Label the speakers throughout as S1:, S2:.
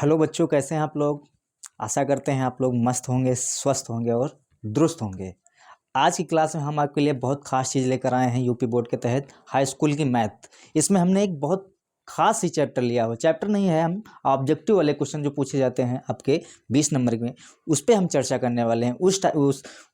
S1: Hello बच्चों, कैसे हैं आप लोग। आशा करते हैं आप लोग मस्त होंगे, स्वस्थ होंगे और दुरुस्त होंगे। आज की क्लास में हम आपके लिए बहुत खास चीज़ लेकर आए हैं। यूपी बोर्ड के तहत हाई स्कूल की मैथ, इसमें हमने एक बहुत खास ही चैप्टर लिया हो। चैप्टर नहीं है, हम ऑब्जेक्टिव वाले क्वेश्चन जो पूछे जाते हैं आपके 20 नंबर में, उस पर हम चर्चा करने वाले हैं।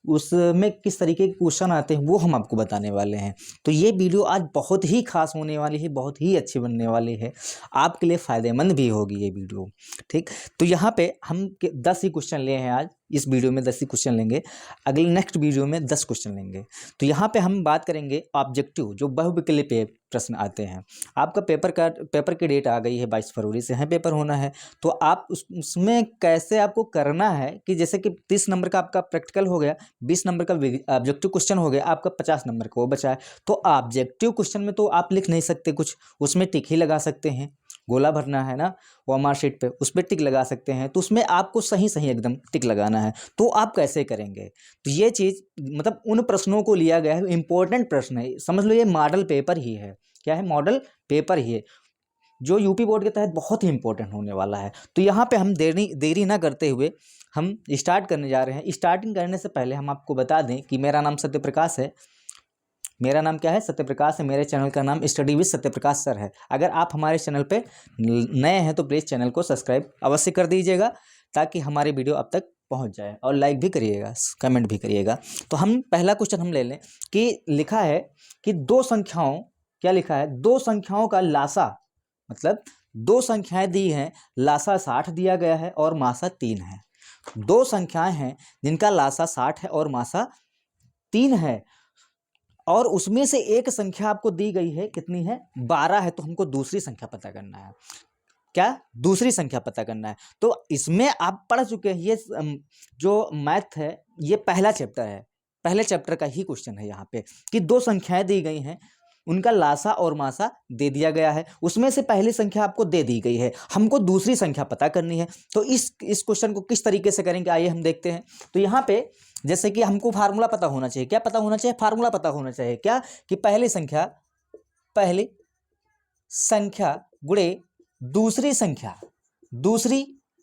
S1: उसमें किस तरीके के क्वेश्चन आते हैं वो हम आपको बताने वाले हैं। तो ये वीडियो आज बहुत ही खास होने वाली है, बहुत ही अच्छी बनने वाली है, आपके लिए फ़ायदेमंद भी होगी ये वीडियो। ठीक, तो यहाँ पे हम 10 ही क्वेश्चन लिए हैं आज। इस वीडियो में 10 ही क्वेश्चन लेंगे, अगले नेक्स्ट वीडियो में 10 क्वेश्चन लेंगे। तो यहाँ पे हम बात करेंगे ऑब्जेक्टिव, जो बहुविकल्पीय पे प्रश्न आते हैं। आपका पेपर की डेट आ गई है, 22 फरवरी से है पेपर होना है। तो आप उसमें कैसे आपको करना है कि जैसे कि 30 नंबर का आपका प्रैक्टिकल हो गया, 20 नंबर का ऑब्जेक्टिव क्वेश्चन हो गया, आपका 50 नंबर का वो बचा है। तो ऑब्जेक्टिव क्वेश्चन में तो आप लिख नहीं सकते कुछ, उसमें टिक ही लगा सकते हैं। गोला भरना है ना वो मार्कशीट पे, उस पर टिक लगा सकते हैं। तो उसमें आपको सही सही एकदम टिक लगाना है। तो आप कैसे करेंगे, तो ये चीज़ मतलब उन प्रश्नों को लिया गया है, इंपॉर्टेंट प्रश्न है, समझ लो ये मॉडल पेपर ही है। क्या है? मॉडल पेपर ही है, जो यूपी बोर्ड के तहत बहुत ही इंपॉर्टेंट होने वाला है। तो यहाँ पे हम देरी ना करते हुए हम स्टार्ट करने जा रहे हैं। स्टार्टिंग करने से पहले हम आपको बता दें कि मेरा नाम सत्यप्रकाश है। मेरा नाम क्या है? सत्यप्रकाश है। मेरे चैनल का नाम स्टडी विद सत्यप्रकाश सर है। अगर आप हमारे चैनल पे नए हैं तो प्लीज़ चैनल को सब्सक्राइब अवश्य कर दीजिएगा, ताकि हमारी वीडियो अब तक पहुंच जाए, और लाइक भी करिएगा, कमेंट भी करिएगा। तो हम पहला क्वेश्चन हम ले लें कि लिखा है कि दो संख्याओं, क्या लिखा है? दो संख्याओं का लासा, मतलब दो संख्याएं दी हैं, लासा 60 दिया गया है और मासा 3 है। दो संख्याएं हैं जिनका लासा 60 है और मासा 3 है, और उसमें से एक संख्या आपको दी गई है, कितनी है? 12 है। तो हमको दूसरी संख्या पता करना है। क्या? दूसरी संख्या पता करना है। तो इसमें आप पढ़ चुके हैं, ये जो मैथ है ये पहला चैप्टर है, पहले चैप्टर का ही क्वेश्चन है यहाँ पे, कि दो संख्याएं दी गई हैं, उनका लासा और मासा दे दिया गया है, उसमें से पहली संख्या आपको दे दी गई है, हमको दूसरी संख्या पता करनी है। तो इस क्वेश्चन को किस तरीके से करेंगे, आइए हम देखते हैं। तो यहाँ पे जैसे कि हमको फार्मूला पता होना चाहिए। क्या पता होना चाहिए? फार्मूला पता होना चाहिए। क्या? कि पहली संख्या गुणे दूसरी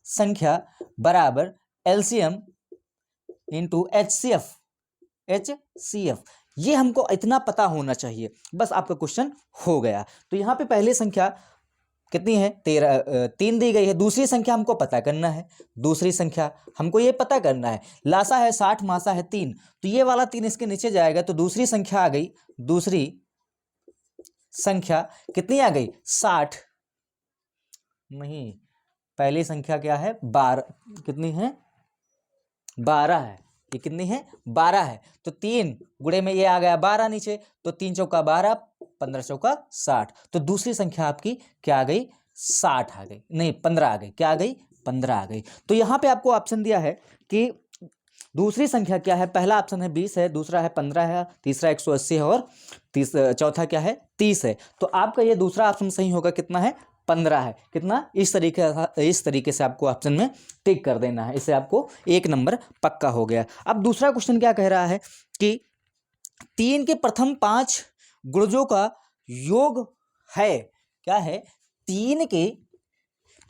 S1: संख्या बराबर एलसीएम इंटू एचसीएफ। ये हमको इतना पता होना चाहिए, बस आपका क्वेश्चन हो गया। तो यहाँ पे पहली संख्या कितनी है? 3 दी गई है। दूसरी संख्या हमको पता करना है, दूसरी संख्या हमको ये पता करना है। लासा है 60, मासा है 3, तो ये वाला 3 इसके नीचे जाएगा, तो दूसरी संख्या आ गई। दूसरी संख्या कितनी आ गई? 60 नहीं, पहली संख्या क्या है? 12। कितनी है? 12 है। ये कितनी है? 12 है। तो 3 गुणे में ये आ गया 12 नीचे, तो 3 चौका 12, 15 चौका 60। तो दूसरी संख्या आपकी क्या आ गई? 60 आ गई, नहीं 15 आ गई। क्या आ गई? 15 आ गई। तो यहाँ पे आपको ऑप्शन दिया है कि दूसरी संख्या क्या है। पहला ऑप्शन है 20 है, दूसरा है 15 है, तीसरा 180 है, और चौथा क्या है? 30 है। तो आपका ये दूसरा ऑप्शन सही होगा। कितना है? 15 है। कितना? इस तरीके से आपको ऑप्शन में टिक कर देना है। इससे आपको 1 नंबर पक्का हो गया। अब दूसरा क्वेश्चन क्या कह रहा है कि 3 के प्रथम 5 गुणजों का योग है। क्या है? 3 के,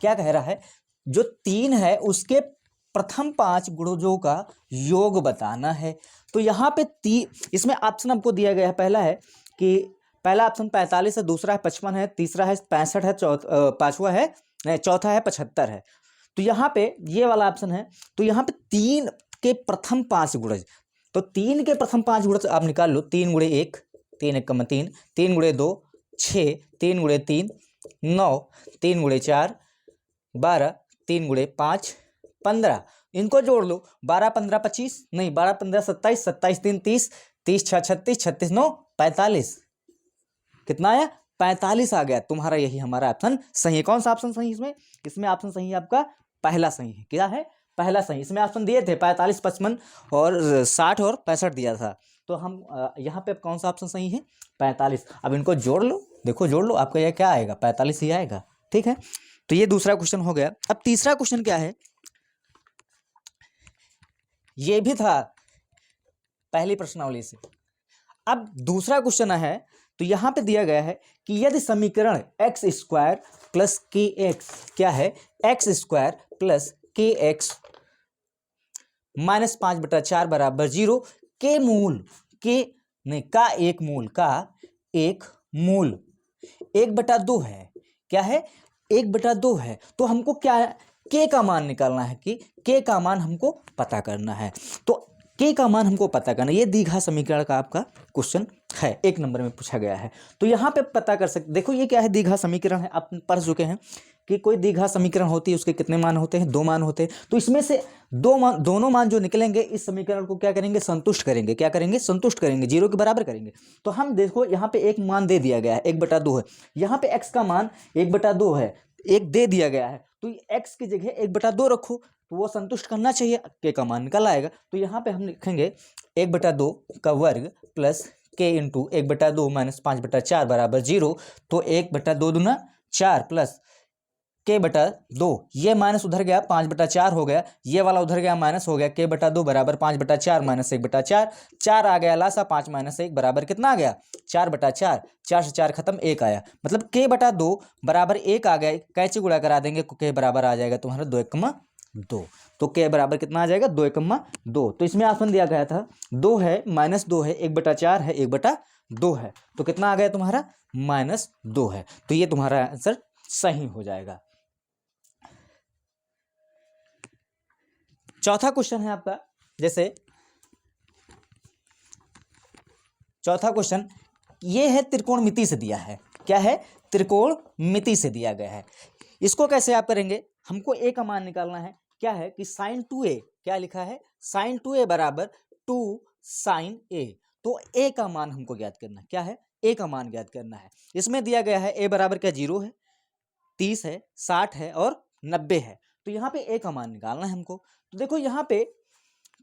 S1: क्या कह रहा है? जो 3 है उसके प्रथम 5 गुणजों का योग बताना है। तो यहाँ पे इसमें ऑप्शन आपको दिया गया है। पहला है कि पहला ऑप्शन 45 है, दूसरा है 55 है, तीसरा है 65 है, पांचवा है, चौथा है 75 है। तो यहाँ पे ये वाला ऑप्शन है। तो यहाँ पे 3 के प्रथम 5 गुणज, तो 3 के प्रथम 5 गुणज आप निकाल लो। 3 गुणे 1, 3 1 3, 3 गुणे 2 6, 3 गुणे 3 9, 3 गुणे 4 12, 3 गुणे 5 15। इनको जोड़ लो। 12 15 25, नहीं 12 15 27, 27 3 30, 30 6 36, 36 9 45। कितना आया? 45 आ गया। तुम्हारा यही हमारा ऑप्शन सही है। कौन सा ऑप्शन सही इसमें? इसमें ऑप्शन सही है आपका पहला सही है। क्या है? पहला सही। इसमें ऑप्शन दिए थे 45 55 और 60 और 65 दिया था। तो हम यहाँ पे कौन सा ऑप्शन सही है? 45। अब इनको जोड़ लो, देखो जोड़ लो, आपका यह क्या आएगा? 45 ही आएगा। ठीक है, तो ये दूसरा क्वेश्चन हो गया। अब तीसरा क्वेश्चन क्या है? ये भी था पहली प्रश्नावली से। अब दूसरा क्वेश्चन है तो यहाँ पे दिया गया है कि यदि समीकरण एक्स स्क्वायर प्लस के एक्स क्या है, एक्स स्क्वायर प्लस के एक्स माइनस 5/4 बराबर 0 के मूल के नहीं का एक मूल 1/2 है। क्या है? 1/2 है। तो हमको क्या है, के का मान निकालना है कि के का मान हमको पता करना है। तो के का मान हमको पता करना है। ये द्विघात समीकरण का आपका क्वेश्चन है, 1 नंबर में पूछा गया है। तो यहाँ पे पता कर सकते, देखो ये क्या है, द्विघात समीकरण है। आप पढ़ चुके हैं कि कोई द्विघात समीकरण होती है, उसके कितने मान होते हैं, 2 मान होते हैं। तो इसमें से दोनों मान जो निकलेंगे इस समीकरण को क्या करेंगे, संतुष्ट करेंगे। क्या करेंगे? संतुष्ट करेंगे, 0 के बराबर करेंगे। तो हम देखो यहाँ पे एक मान दे दिया गया है, 1/2 है। यहाँ पे x का मान 1/2 है, एक दे दिया गया है। तो x की जगह 1/2 रखो, तो वो संतुष्ट करना चाहिए, के का मान निकल आएगा। तो यहाँ पे हम लिखेंगे 1/2 का वर्ग प्लस के इंटू 1/2 माइनस 5/4 बराबर 0। तो 1/2 दूना 4 प्लस k/2, ये माइनस उधर गया, 5/4 हो गया, ये वाला उधर गया, माइनस हो गया, k/2 बराबर 5/4 माइनस 1/4, 4 आ गया लासा, 5 माइनस 1 बराबर कितना आ गया, 4/4, 4 से 4 खत्म, 1 आया, मतलब k/2 बराबर 1 आ गया। कैसे गुणा करा देंगे, k बराबर आ जाएगा तुम्हारा 2 तो k बराबर कितना आ जाएगा, 2 तो इसमें ऑप्शन दिया गया था 2 है, -2 है, 1/4 है, 1/2 है, तो कितना आ गया तुम्हारा, -2 है। तो ये तुम्हारा आंसर सही हो जाएगा। चौथा क्वेश्चन है आपका, जैसे चौथा क्वेश्चन ये है, त्रिकोणमिति से दिया है। क्या है? त्रिकोणमिति से दिया गया है। इसको कैसे आप करेंगे, हमको a का मान निकालना है। क्या है कि sin 2a, क्या लिखा है, sin 2a बराबर 2 sin a। तो a का मान हमको ज्ञात करना है। क्या है? a का मान ज्ञात करना है। इसमें दिया गया है a बराबर क्या, 0 है, 30 है, 60 है और 90 है। तो यहाँ पे a का मान निकालना है हमको। तो देखो यहाँ पे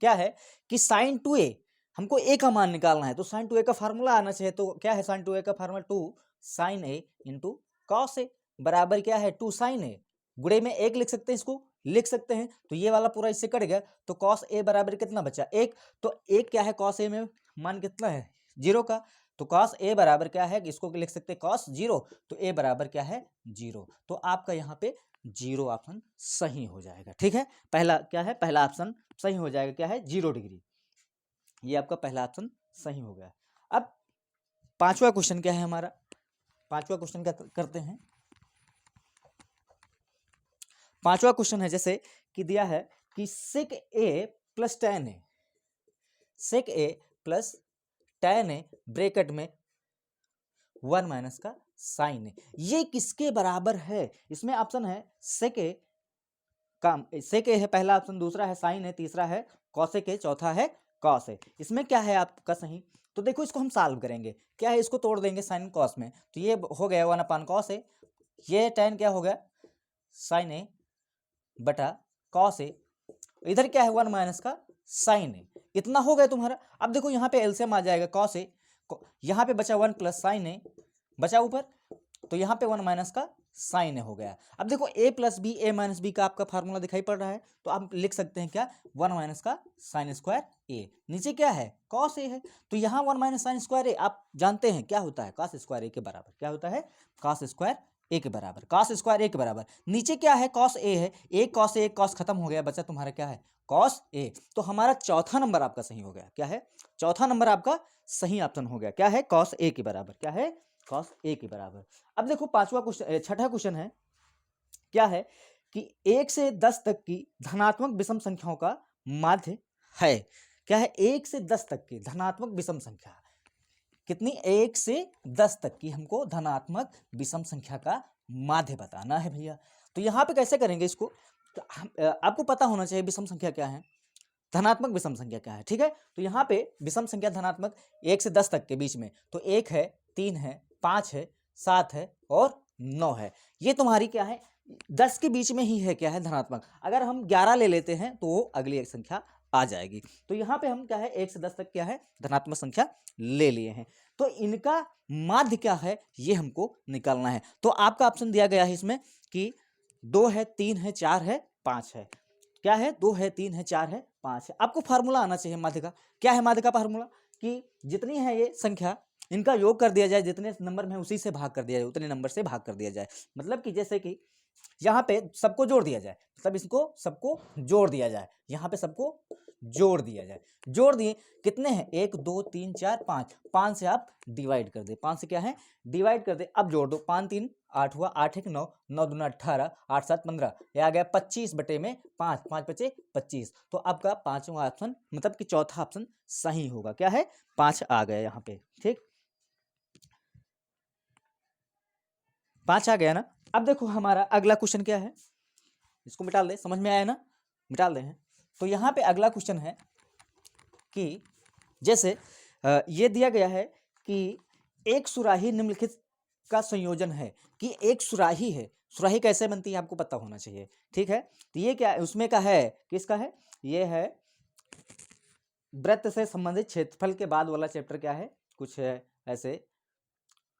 S1: क्या है कि sin 2a, हमको a का मान निकालना है। तो sin 2a का फार्मूला आना चाहिए। तो क्या है sin 2a का formula, 2 sin a into cos a बराबर क्या है, 2 sin a। गुणे में 1 लिख सकते हैं, इसको लिख सकते हैं। तो ये वाला पूरा इससे कट गया, तो cos a बराबर कितना बचा, 1। तो 1 क्या है, cos a में मान कितना है, 0 का। तो cos a बराबर क्या है, इसको लिख सकते हैं cos 0। तो a बराबर क्या है, 0। तो आपका यहाँ पे 0 ऑप्शन सही हो जाएगा। ठीक है, पहला क्या है, पहला ऑप्शन सही हो जाएगा। क्या है, 0 डिग्री। ये आपका पहला ऑप्शन सही हो गया। अब पांचवा क्वेश्चन क्या है हमारा, पांचवा क्वेश्चन क्या करते हैं। पांचवा क्वेश्चन है जैसे कि दिया है कि sec a plus tan a, sec a plus tan a bracket में 1 माइनस का sin a, ये किसके बराबर है। इसमें ऑप्शन है sec a का, sec a है पहला ऑप्शन, दूसरा है sin a, तीसरा है cosec a, चौथा है cos a। इसमें क्या है आपका सही। तो देखो इसको हम सॉल्व करेंगे। क्या है, इसको तोड़ देंगे sin cos में। तो ये हो गया 1/cos a, ये tan क्या हो गया, sin a बटा cos a, इधर क्या है 1 माइनस का sin a, इतना हो गया तुम्हारा। अब देखो यहाँ पे एलसीएम आ जाएगा, cos a, यहाँ पे बचा 1 प्लस sin a बचा ऊपर, तो यहाँ पे 1 माइनस का sin a हो गया। अब देखो a plus B, a minus B का आपका फार्मूला दिखाई पड़ रहा है। तो आप लिख सकते हैं क्या, 1 माइनस का sin स्क्वायर a, नीचे क्या है cos a है। तो यहाँ 1 माइनस sin स्क्वायर a आप जानते हैं क्या होता है, cos स्क्वायर a के बराबर। क्या होता है, cos स्क्वायर ए के बराबर, cos स्क्वायर ए के बराबर। नीचे क्या है, cos ए है, एक cos ए, एक cos खत्म हो गया, बचा तुम्हारा क्या है, cos ए। तो हमारा चौथा नंबर आपका सही हो गया। क्या है, चौथा नंबर आपका सही ऑप्शन हो गया। क्या है, cos ए के बराबर। क्या है, cos ए के बराबर। अब देखो पांचवा क्वेश्चन, छठा क्वेश्चन है। क्या है कि 1 से 10 तक की धनात्मक विषम संख्याओं का माध्य है। क्या है, 1 से 10 तक की धनात्मक विषम संख्या कितनी, 1 से 10 तक की हमको धनात्मक विषम संख्या का माध्य बताना है भैया। तो यहाँ पे कैसे करेंगे इसको, तो आपको पता होना चाहिए विषम संख्या क्या है, धनात्मक विषम संख्या क्या है। ठीक है, तो यहाँ पे विषम संख्या धनात्मक 1 से 10 तक के बीच में, तो 1 है, 3 है, 5 है, 7 है और 9 है। ये तुम्हारी क्या है, 10 के बीच में ही है, क्या है, धनात्मक। अगर हम 11 ले लेते हैं तो वो अगली एक संख्या आ जाएगी। तो यहाँ पे हम क्या है, 1 से 10 तक क्या है, धनात्मक संख्या ले लिए हैं। तो इनका माध्य क्या है, ये हमको निकालना है। तो आपका ऑप्शन दिया गया है इसमें कि 2 है, 3 है, 4 है, 5 है। क्या है, 2 है, 3 है, 4 है, 5 है। आपको फार्मूला आना चाहिए माध्य का। क्या है माध्य का फार्मूला, कि जितनी है ये संख्या इनका योग कर दिया जाए, जितने नंबर में उसी से भाग कर दिया जाए, उतने नंबर से भाग कर दिया जाए। मतलब कि जैसे कि यहाँ पे सबको जोड़ दिया जाए, मतलब इसको सबको जोड़ दिया जाए, यहाँ पे सबको जोड़ दिया जाए। जोड़ दिए, कितने हैं, 1 2 3 4 5, 5 से आप डिवाइड कर दे, 5 से क्या है डिवाइड कर दे। अब जोड़ दो, 5 3 8 हुआ, 8 1 9, 9 2 18, 8 7 15, ये आ गया 25 बटे में 5, 5 बचे 25। तो आपका पांचवा ऑप्शन मतलब कि चौथा ऑप्शन सही होगा। क्या है, 5 आ गया यहाँ पे, ठीक, 5 आ गया ना। अब देखो हमारा अगला क्वेश्चन क्या है, इसको मिटा दे, समझ में आया ना, मिटा दे हैं। तो यहाँ पे अगला क्वेश्चन है कि जैसे ये दिया गया है कि एक सुराही निम्नलिखित का संयोजन है, कि एक सुराही है, सुराही कैसे बनती है आपको पता होना चाहिए, ठीक है। तो ये क्या है, उसमें का है, किसका है, ये है वृत्त से संबंधित क्षेत्रफल के बाद वाला चैप्टर, क्या है, कुछ है ऐसे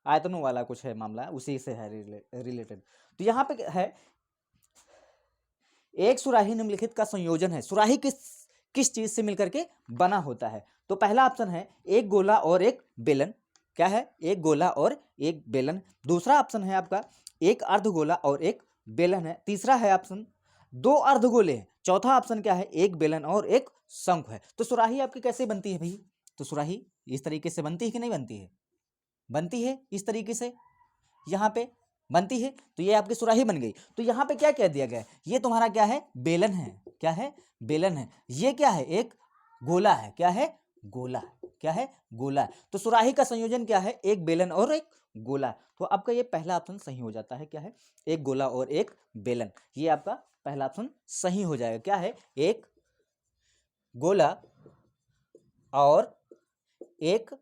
S1: आयतनों वाला कुछ है मामला, उसी से है रिलेटेड। तो यहाँ पे है एक सुराही निम्नलिखित का संयोजन है, सुराही किस चीज से मिलकर के बना होता है। तो पहला ऑप्शन है एक गोला और एक बेलन, क्या है, एक गोला और एक बेलन। दूसरा ऑप्शन है आपका एक अर्धगोला और एक बेलन है। तीसरा है ऑप्शन दो अर्धगोले हैं। चौथा ऑप्शन क्या है, एक बेलन और एक शंख है। तो सुराही आपकी कैसे बनती है भाई, तो सुराही इस तरीके से बनती है कि नहीं बनती है, बनती है इस तरीके से, यहाँ पे बनती है। तो ये आपकी सुराही बन गई। तो यहाँ पे क्या कह दिया गया है, ये तुम्हारा क्या है, बेलन है, क्या है, बेलन है। ये क्या है, एक गोला है, क्या है, गोला, क्या है, गोला है। तो सुराही का संयोजन क्या है, एक बेलन और एक गोला। तो आपका ये पहला ऑप्शन सही हो जाता है, क्या है, एक गोला और एक बेलन। ये आपका पहला ऑप्शन सही हो जाएगा, क्या है, एक गोला और एक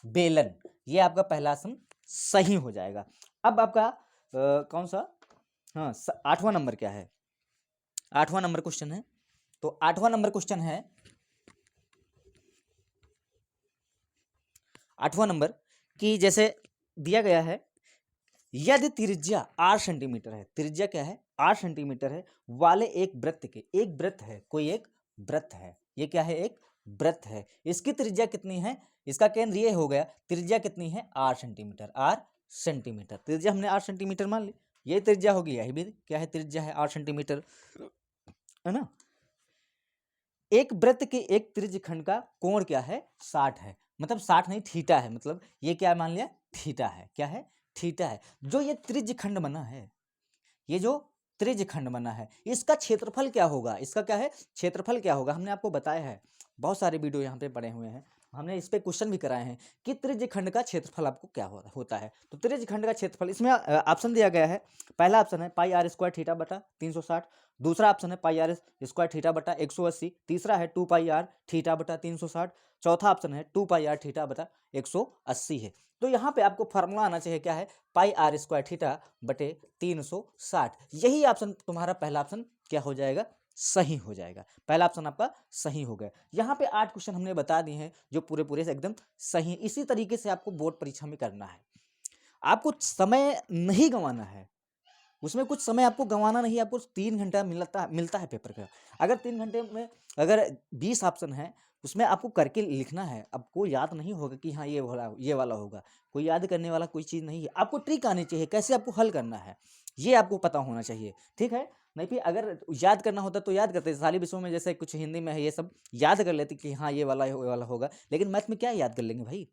S1: बेलन। ये आपका पहला ऑप्शन सही हो जाएगा। अब आपका कौन सा, हाँ, 8वां नंबर क्या है, 8वां नंबर क्वेश्चन है। तो 8वां नंबर क्वेश्चन है, 8वां नंबर कि जैसे दिया गया है, यदि त्रिज्या 8 सेंटीमीटर है, त्रिज्या क्या है, 8 सेंटीमीटर है, वाले एक वृत्त के, एक वृत्त है, कोई एक वृत्त है, ये क्या है, एक वृत्त है, इसकी त्रिज्या कितनी है, इसका केंद्र ये हो गया, त्रिज्या कितनी है, 8 सेंटीमीटर, 8 सेंटीमीटर, त्रिज्या हमने 8 सेंटीमीटर मान ली, ये त्रिज्या होगी, यही भी क्या है, त्रिज्या है 8 सेंटीमीटर, है ना। एक वृत्त के एक त्रिज्य खंड का कोण क्या है, 60 है, मतलब 60 नहीं, थीटा है, मतलब ये क्या मान लिया, थीटा है, क्या है, थीटा है। जो ये त्रिज्य खंड बना है, ये जो त्रिज्य खंड बना है, इसका क्षेत्रफल क्या होगा, इसका क्या है, क्षेत्रफल क्या होगा, हमने आपको बताया है, बहुत सारे वीडियो यहाँ पे पड़े हुए हैं, हमने इस पे क्वेश्चन भी कराए हैं कि त्रिज्य खंड का क्षेत्रफल आपको क्या होता है। तो त्रिज्य खंड का क्षेत्रफल, इसमें ऑप्शन दिया गया है, पहला ऑप्शन है पाई आर स्क्वायर थीटा बटा 360, दूसरा ऑप्शन है पाई आर स्क्वायर थीटा बटा 180, तीसरा है 2 पाई आर थीटा बटा 360, चौथा ऑप्शन है 2 पाई आर थीटा बटा 180 है। तो यहाँ पे आपको फार्मूला आना चाहिए, क्या है, पाई आर स्क्वायर थीटा बटे 360। यही ऑप्शन तुम्हारा पहला ऑप्शन क्या हो जाएगा, सही हो जाएगा, पहला ऑप्शन आपका सही हो गया। यहाँ पे 8 क्वेश्चन हमने बता दिए हैं जो पूरे पूरे से एकदम सही है। इसी तरीके से आपको बोर्ड परीक्षा में करना है, आपको समय नहीं गंवाना है, उसमें कुछ समय आपको गंवाना नहीं, आपको 3 घंटा मिलता है पेपर का। अगर 3 घंटे में अगर 20 ऑप्शन है, उसमें आपको करके लिखना है, आपको याद नहीं होगा कि हाँ ये वाला होगा, कोई याद करने वाला कोई चीज़ नहीं है, आपको ट्रिक आनी चाहिए, कैसे आपको हल करना है ये आपको पता होना चाहिए, ठीक है। नहीं फिर अगर याद करना होता तो याद करते, सारे विषयों में जैसे कुछ हिंदी में है ये सब याद कर लेते कि हाँ ये वाला होगा, लेकिन मैथ में क्या याद कर लेंगे भाई,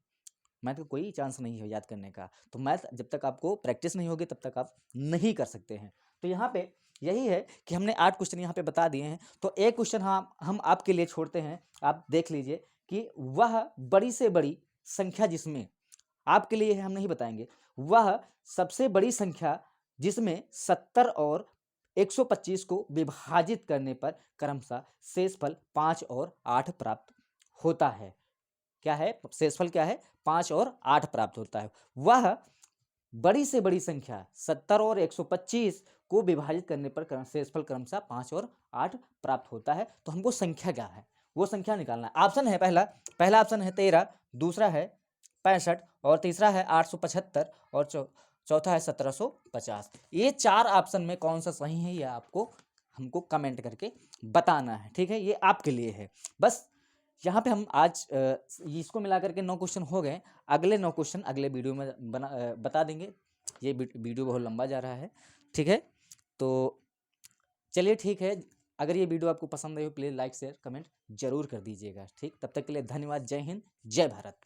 S1: मैथ का कोई चांस नहीं है याद करने का। तो मैथ जब तक आपको प्रैक्टिस नहीं होगी तब तक आप नहीं कर सकते हैं। तो यहाँ पे यही है कि हमने 8 क्वेश्चन यहाँ पे बता दिए हैं। तो एक क्वेश्चन हम आपके लिए छोड़ते हैं, आप देख लीजिए कि वह बड़ी से बड़ी संख्या जिसमें, आपके लिए हम नहीं बताएंगे, वह सबसे बड़ी संख्या जिसमें 70 और 125 को विभाजित करने पर क्रमशः शेषफल 5 और 8 प्राप्त होता है। क्या है, शेषफल क्या है, 5 और 8 प्राप्त होता है। वह बड़ी से बड़ी संख्या 70 और 125 को विभाजित करने पर शेषफल क्रमशः 5 और 8 प्राप्त होता है। तो हमको संख्या क्या है, वो संख्या निकालना है। ऑप्शन है, पहला ऑप्शन है 13, दूसरा है 65 और तीसरा है 875 और चौथा है 1750। ये 4 ऑप्शन में कौन सा सही है, ये आपको हमको कमेंट करके बताना है, ठीक है। ये आपके लिए है, बस यहाँ पे हम आज इसको मिला करके 9 क्वेश्चन हो गए। अगले 9 क्वेश्चन अगले वीडियो में बता देंगे। ये वीडियो बहुत लंबा जा रहा है, ठीक है। तो चलिए ठीक है, अगर ये वीडियो आपको पसंद आई हो प्लीज़ लाइक शेयर कमेंट जरूर कर दीजिएगा, ठीक। तब तक के लिए धन्यवाद। जय हिंद, जय भारत।